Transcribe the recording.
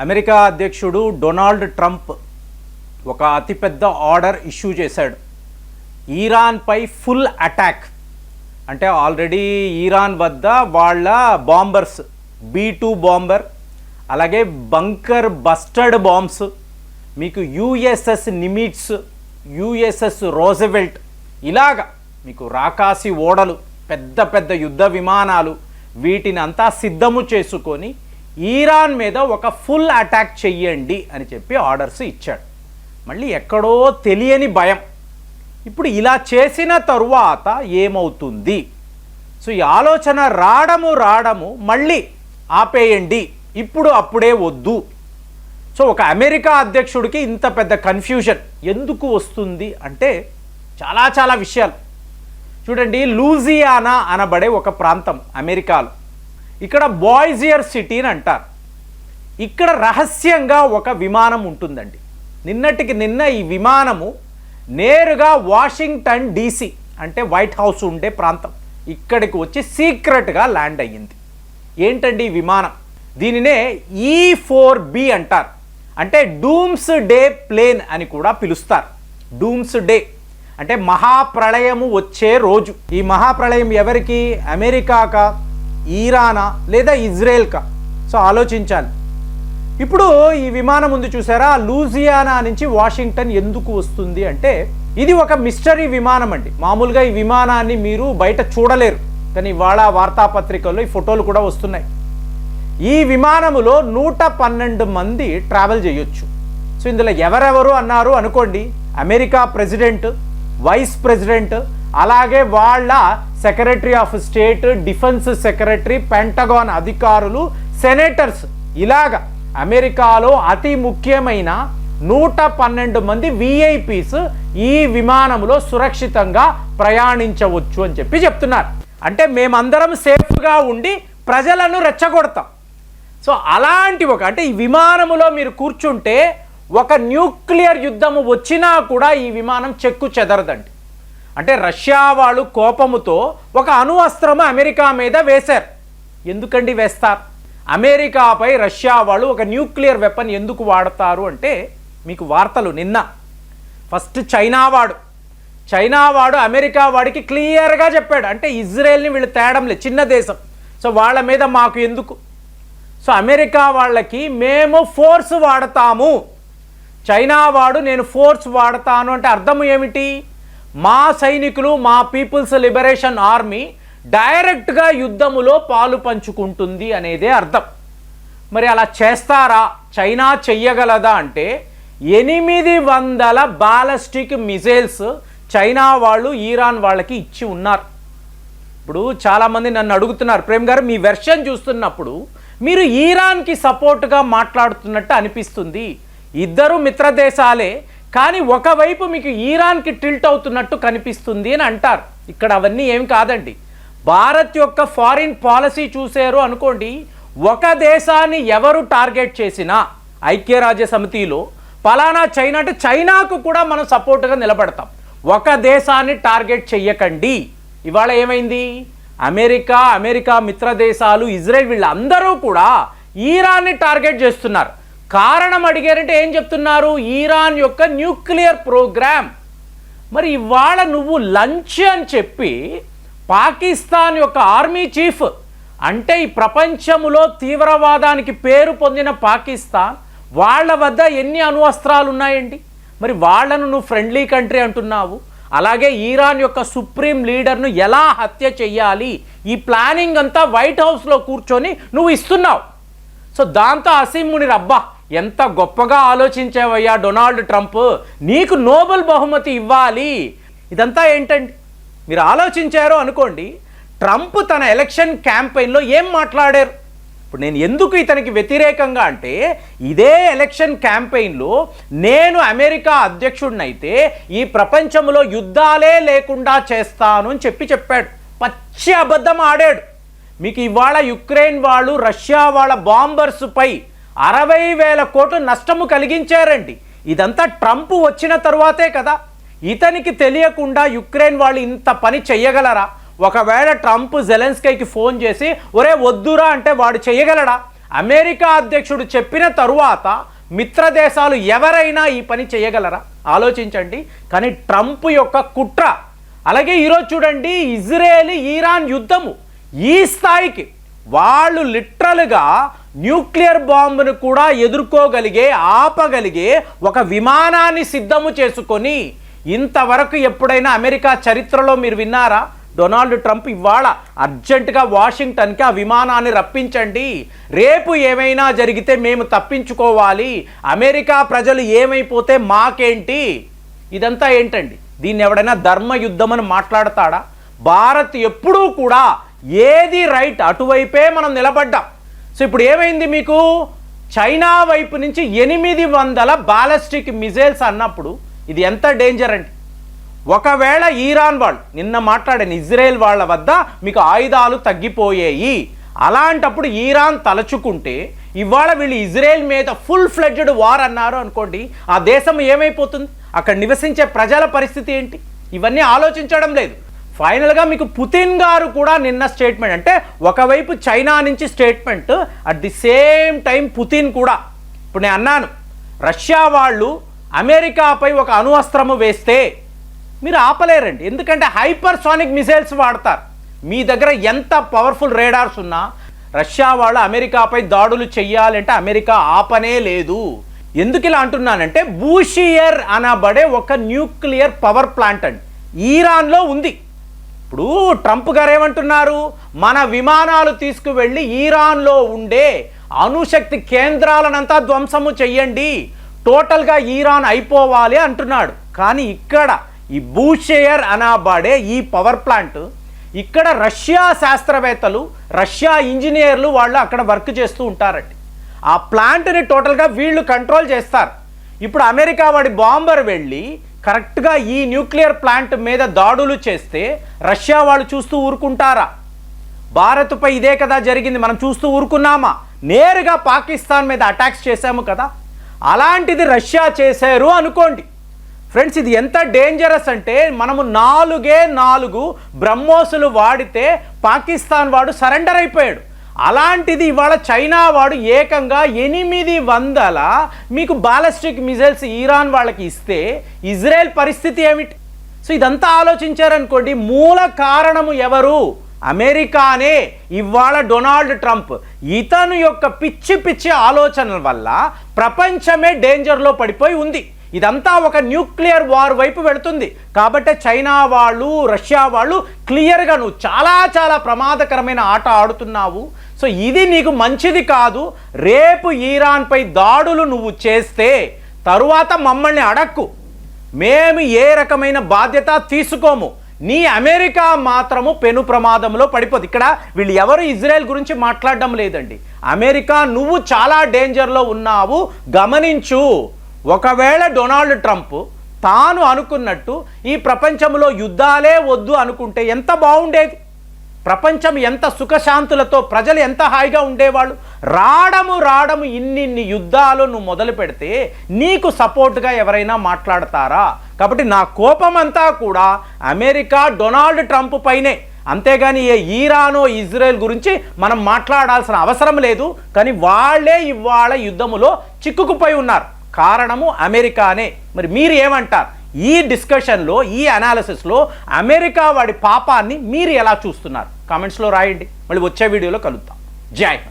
America అధ్యక్షుడు Donald Trump ఒక అతిపెద్ద ఆర్డర్ ఇష్యూ చేశాడు. ఇరాన్పై ఫుల్ అటాక్. అంటే ఆల్రెడీ ఇరాన్ వద్ద వాళ్ళ బాంబర్స్ B-2 బాంబర్, అలాగే బంకర్ బస్టర్డ్ బాంబ్స్, మీకు USS నిమిట్స్, USS రోజవెల్ట్, ఇలాగా మీకు రాకాసి ఓడలు, పెద్ద పెద్ద యుద్ధ విమానాలు, వీటిని అంతా సిద్ధము చేసుకొని ఇరాన్ మీద ఒక ఫుల్ అటాక్ చెయ్యండి అని చెప్పి ఆర్డర్స్ ఇచ్చాడు. మళ్ళీ ఎక్కడో తెలియని భయం. ఇప్పుడు ఇలా చేసిన తరువాత ఏమవుతుంది? సో ఈ ఆలోచన రావడము మళ్ళీ ఆపేయండి, ఇప్పుడు అప్పుడే వద్దు. సో ఒక అమెరికా అధ్యక్షుడికి ఇంత పెద్ద కన్ఫ్యూజన్ ఎందుకు వస్తుంది అంటే చాలా విషయాలు. చూడండి, లూజియానా అనబడే ఒక ప్రాంతం అమెరికాలో, ఇక్కడ బాయ్జియర్ సిటీ అని అంటారు. ఇక్కడ రహస్యంగా ఒక విమానం ఉంటుందండి. నిన్నటికి నిన్న ఈ విమానము నేరుగా వాషింగ్టన్ DC అంటే వైట్ హౌస్ ఉండే ప్రాంతం ఇక్కడికి వచ్చి సీక్రెట్గా ల్యాండ్ అయ్యింది. ఏంటండి ఈ విమానం? దీనినే E-4B అంటారు. అంటే డూమ్స్ డే ప్లేన్ అని కూడా పిలుస్తారు. డూమ్స్ డే అంటే మహాప్రళయము వచ్చే రోజు. ఈ మహాప్రళయం ఎవరికి? అమెరికాకా, ఇరానా లేదా ఇజ్రాయెల్కా? సో ఆలోచించాలి. ఇప్పుడు ఈ విమానం ఉంది చూసారా, లూజియానా నుంచి వాషింగ్టన్ ఎందుకు వస్తుంది అంటే ఇది ఒక మిస్టరీ విమానం అండి. మామూలుగా ఈ విమానాన్ని మీరు బయట చూడలేరు, కానీ ఇవాళ వార్తాపత్రికల్లో ఈ ఫోటోలు కూడా వస్తున్నాయి. ఈ విమానములో 112 మంది ట్రావెల్ చేయొచ్చు. సో ఇందులో ఎవరెవరు అన్నారు అనుకోండి, అమెరికా ప్రెసిడెంట్, వైస్ ప్రెసిడెంట్, అలాగే వాళ్ళ secretary of state, defence secretary, pentagon అధికారులు, సెనేటర్స్, ఇలాగా అమెరికాలో అతి ముఖ్యమైన 112 మంది VIPs ఈ విమానంలో సురక్షితంగా ప్రయాణించవచ్చు అని చెప్పి చెప్తున్నారు. అంటే మేమందరం సేఫ్గా ఉండి ప్రజలను రెచ్చగొడతాం. సో అలాంటి అంటే ఈ విమానములో మీరు కూర్చుంటే ఒక న్యూక్లియర్ యుద్ధము వచ్చినా కూడా ఈ విమానం చెక్కు చెదరదండి. అంటే రష్యా వాళ్ళు కోపముతో ఒక అణు అస్త్రము అమెరికా మీద వేశారు. ఎందుకండి వేస్తారు? అమెరికాపై రష్యా వాళ్ళు ఒక న్యూక్లియర్ వెపన్ ఎందుకు వాడతారు అంటే మీకు వార్తలు నిన్న ఫస్ట్ చైనా వాడు అమెరికా వాడికి క్లియర్గా చెప్పాడు. అంటే ఇజ్రాయెల్ని వీళ్ళు తేడంలే, చిన్న దేశం, సో వాళ్ళ మీద మాకు ఎందుకు. సో అమెరికా వాళ్ళకి మేము ఫోర్స్ వాడతాము, చైనా వాడు నేను ఫోర్స్ వాడతాను అంటే అర్థం ఏమిటి? మా సైనికులు, మా పీపుల్స్ లిబరేషన్ ఆర్మీ డైరెక్ట్గా యుద్ధములో పాలు పంచుకుంటుంది అనేదే అర్థం. మరి అలా చేస్తారా? చైనా చెయ్యగలదా అంటే 800 బాలిస్టిక్ మిసైల్స్ చైనా వాళ్ళు ఇరాన్ వాళ్ళకి ఇచ్చి ఉన్నారు. ఇప్పుడు చాలామంది నన్ను అడుగుతున్నారు, ప్రేమ్ గారు మీ వెర్షన్ చూస్తున్నప్పుడు మీరు ఇరాన్కి సపోర్ట్గా మాట్లాడుతున్నట్టు అనిపిస్తుంది. ఇద్దరు మిత్ర దేశాలే, కానీ ఒకవైపు మీకు ఇరాన్కి టిల్ట్ అవుతున్నట్టు కనిపిస్తుంది అని అంటారు. ఇక్కడ అవన్నీ ఏం కాదండి. భారత్ యొక్క ఫారిన్ పాలసీ చూసారు అనుకోండి, ఒక దేశాన్ని ఎవరు టార్గెట్ చేసినా ఐక్యరాజ్య సమితిలో పలానా చైనా అంటే చైనాకు కూడా మనం సపోర్ట్గా నిలబడతాం. ఒక దేశాన్ని టార్గెట్ చెయ్యకండి. ఇవాళ ఏమైంది? అమెరికా మిత్ర దేశాలు, ఇజ్రాయెల్ వీళ్ళందరూ కూడా ఇరాన్ని టార్గెట్ చేస్తున్నారు. కారణం అడిగారంటే ఏం చెప్తున్నారు? ఇరాన్ యొక్క న్యూక్లియర్ ప్రోగ్రామ్. మరి ఇవాళ నువ్వు లంచ్ అని చెప్పి పాకిస్తాన్ యొక్క ఆర్మీ చీఫ్, అంటే ఈ ప్రపంచంలో తీవ్రవాదానికి పేరు పొందిన పాకిస్తాన్, వాళ్ళ వద్ద ఎన్ని అణువస్త్రాలు ఉన్నాయండి? మరి వాళ్ళను నువ్వు ఫ్రెండ్లీ కంట్రీ అంటున్నావు. అలాగే ఇరాన్ యొక్క సుప్రీం లీడర్ను ఎలా హత్య చెయ్యాలి, ఈ ప్లానింగ్ అంతా వైట్ హౌస్లో కూర్చొని నువ్వు ఇస్తున్నావు. సో దాంతో అసీముని రబ్బా ఎంత గొప్పగా ఆలోచించావయ్యా డొనాల్డ్ ట్రంప్, నీకు నోబెల్ బహుమతి ఇవ్వాలి. ఇదంతా ఏంటండి? మీరు ఆలోచించారో అనుకోండి, ట్రంప్ తన ఎలక్షన్ క్యాంపెయిన్లో ఏం మాట్లాడారు? ఇప్పుడు నేను ఎందుకు ఇతనికి వ్యతిరేకంగా అంటే, ఇదే ఎలక్షన్ క్యాంపెయిన్లో నేను అమెరికా అధ్యక్షుడినైతే ఈ ప్రపంచంలో యుద్ధాలే లేకుండా చేస్తాను అని చెప్పాడు. పచ్చి అబద్ధం ఆడాడు. మీకు ఇవాళ యుక్రెయిన్ వాళ్ళు రష్యా వాళ్ళ బాంబర్స్పై 60,000 కోట్లు నష్టము కలిగించారండి. ఇదంతా ట్రంప్ వచ్చిన తరువాతే కదా. ఇతనికి తెలియకుండా యుక్రెయిన్ వాళ్ళు ఇంత పని చెయ్యగలరా? ఒకవేళ ట్రంప్ జెలెన్స్కీకి ఫోన్ చేసి ఒరే వద్దురా అంటే వాడు చేయగలడా? అమెరికా అధ్యక్షుడు చెప్పిన తరువాత మిత్ర దేశాలు ఎవరైనా ఈ పని చేయగలరా? ఆలోచించండి. కానీ ట్రంప్ యొక్క కుట్ర, అలాగే ఈరోజు చూడండి ఇజ్రాయెల్ ఇరాన్ యుద్ధము ఈ స్థాయికి, వాళ్ళు లిటరల్గా న్యూక్లియర్ బాంబును కూడా ఎదుర్కోగలిగే, ఆపగలిగే ఒక విమానాన్ని సిద్ధము చేసుకొని, ఇంతవరకు ఎప్పుడైనా అమెరికా చరిత్రలో మీరు విన్నారా? డొనాల్డ్ ట్రంప్ ఇవాళ అర్జెంటుగా వాషింగ్టన్కి ఆ విమానాన్ని రప్పించండి, రేపు ఏమైనా జరిగితే మేము తప్పించుకోవాలి, అమెరికా ప్రజలు ఏమైపోతే మాకేంటి? ఇదంతా ఏంటండి? దీన్ని ఎవడైనా ధర్మ యుద్ధం అని మాట్లాడతాడా? భారత్ ఎప్పుడూ కూడా ఏది రైట్ అటువైపే మనం నిలబడ్డాం. సో ఇప్పుడు ఏమైంది మీకు? చైనా వైపు నుంచి 800 బాలిస్టిక్ మిజైల్స్ అన్నప్పుడు ఇది ఎంత డేంజర్ అండి. ఒకవేళ ఇరాన్ వాళ్ళు, నిన్న మాట్లాడిన ఇజ్రాయెల్ వాళ్ళ వద్ద మీకు ఆయుధాలు తగ్గిపోయాయి, అలాంటప్పుడు ఇరాన్ తలచుకుంటే ఇవాళ వీళ్ళు ఇజ్రాయెల్ మీద ఫుల్ ఫ్లెడ్జ్డ్ వార్ అన్నారు అనుకోండి, ఆ దేశం ఏమైపోతుంది? అక్కడ నివసించే ప్రజల పరిస్థితి ఏంటి? ఇవన్నీ ఆలోచించడం లేదు. ఫైనల్గా మీకు పుతిన్ గారు కూడా నిన్న స్టేట్మెంట్, అంటే ఒకవైపు చైనా నుంచి statement, at the same time Putin కూడా, ఇప్పుడు నేను అన్నాను రష్యా వాళ్ళు అమెరికాపై ఒక అణువస్త్రము వేస్తే మీరు ఆపలేరండి, ఎందుకంటే హైపర్సోనిక్ మిసైల్స్ వాడతారు. మీ దగ్గర ఎంత పవర్ఫుల్ రేడార్స్ ఉన్నా రష్యా వాళ్ళు అమెరికాపై దాడులు చెయ్యాలంటే అమెరికా ఆపనే లేదు. ఎందుకు ఇలా అంటున్నానంటే బూషియర్ అనబడే ఒక న్యూక్లియర్ పవర్ ప్లాంట్ అండి ఇరాన్లో ఉంది. ఇప్పుడు ట్రంప్ గారు ఏమంటున్నారు? మన విమానాలు తీసుకువెళ్ళి ఇరాన్లో ఉండే అణుశక్తి కేంద్రాలనంతా ధ్వంసము చెయ్యండి, టోటల్గా ఇరాన్ అయిపోవాలి అంటున్నాడు. కానీ ఇక్కడ ఈ బూషియర్ అనబడే ఈ పవర్ ప్లాంట్, ఇక్కడ రష్యా శాస్త్రవేత్తలు, రష్యా ఇంజనీర్లు వాళ్ళు అక్కడ వర్క్ చేస్తూ ఉంటారండి. ఆ ప్లాంట్ని టోటల్గా వీళ్ళు కంట్రోల్ చేస్తారు. ఇప్పుడు అమెరికా వాడి బాంబర్ వెళ్ళి కరెక్ట్గా ఈ న్యూక్లియర్ ప్లాంట్ మీద దాడులు చేస్తే రష్యా వాళ్ళు చూస్తూ ఊరుకుంటారా? భారత్పై ఇదే కదా జరిగింది, మనం చూస్తూ ఊరుకున్నామా? నేరుగా పాకిస్తాన్ మీద అటాక్స్ చేశాము కదా. అలాంటిది రష్యా చేశారు అనుకోండి ఫ్రెండ్స్, ఇది ఎంత డేంజరస్ అంటే మనము 4 బ్రహ్మోసులు వాడితే పాకిస్తాన్ వాడు సరెండర్ అయిపోయాడు. అలాంటిది ఇవాళ చైనా వాడు ఏకంగా 800 మీకు బాలిస్టిక్ మిజైల్స్ ఇరాన్ వాళ్ళకి ఇస్తే ఇజ్రాయెల్ పరిస్థితి ఏమిటి? సో ఇదంతా ఆలోచించారనుకోండి, మూల కారణము ఎవరు? అమెరికానే. ఇవాళ డొనాల్డ్ ట్రంప్ ఇతను యొక్క పిచ్చి ఆలోచనల వల్ల ప్రపంచమే డేంజర్లో పడిపోయి ఉంది. ఇదంతా ఒక న్యూక్లియర్ వార్ వైపు వెళుతుంది. కాబట్టి చైనా వాళ్ళు, రష్యా వాళ్ళు క్లియర్గా నువ్వు చాలా ప్రమాదకరమైన ఆట ఆడుతున్నావు, సో ఇది నీకు మంచిది కాదు, రేపు ఇరాన్పై దాడులు నువ్వు చేస్తే తరువాత మమ్మల్ని అడక్కు, మేము ఏ రకమైన బాధ్యత తీసుకోము, నీ అమెరికా మాత్రము పెను ప్రమాదంలో పడిపోదు. ఇక్కడ వీళ్ళు ఎవరు ఇజ్రాయెల్ గురించి మాట్లాడడం లేదండి. అమెరికా నువ్వు చాలా డేంజర్లో ఉన్నావు గమనించు. ఒకవేళ డొనాల్డ్ ట్రంప్ తాను అనుకున్నట్టు ఈ ప్రపంచంలో యుద్ధాలే వద్దు అనుకుంటే ఎంత బాగుండేది? ప్రపంచం ఎంత సుఖశాంతులతో, ప్రజలు ఎంత హాయిగా ఉండేవాళ్ళు. రావడము ఇన్ని యుద్ధాలు నువ్వు మొదలు పెడితే నీకు సపోర్ట్గా ఎవరైనా మాట్లాడతారా? కాబట్టి నా కోపం అంతా కూడా అమెరికా డొనాల్డ్ ట్రంప్ పైనే, అంతేగాని ఏ ఇరానో ఇజ్రాయెల్ గురించి మనం మాట్లాడాల్సిన అవసరం లేదు. కానీ వాళ్ళే ఇవాళ యుద్ధములో చిక్కుకుపోయి ఉన్నారు, కారణము అమెరికానే. మరి మీరు ఏమంటారు? ఈ డిస్కషన్లో, ఈ అనాలిసిస్లో అమెరికా వాడి పాపాన్ని మీరు ఎలా చూస్తున్నారు? కామెంట్స్లో రాయండి. మళ్ళీ వచ్చే వీడియోలో కలుద్దాం. జై హింద్.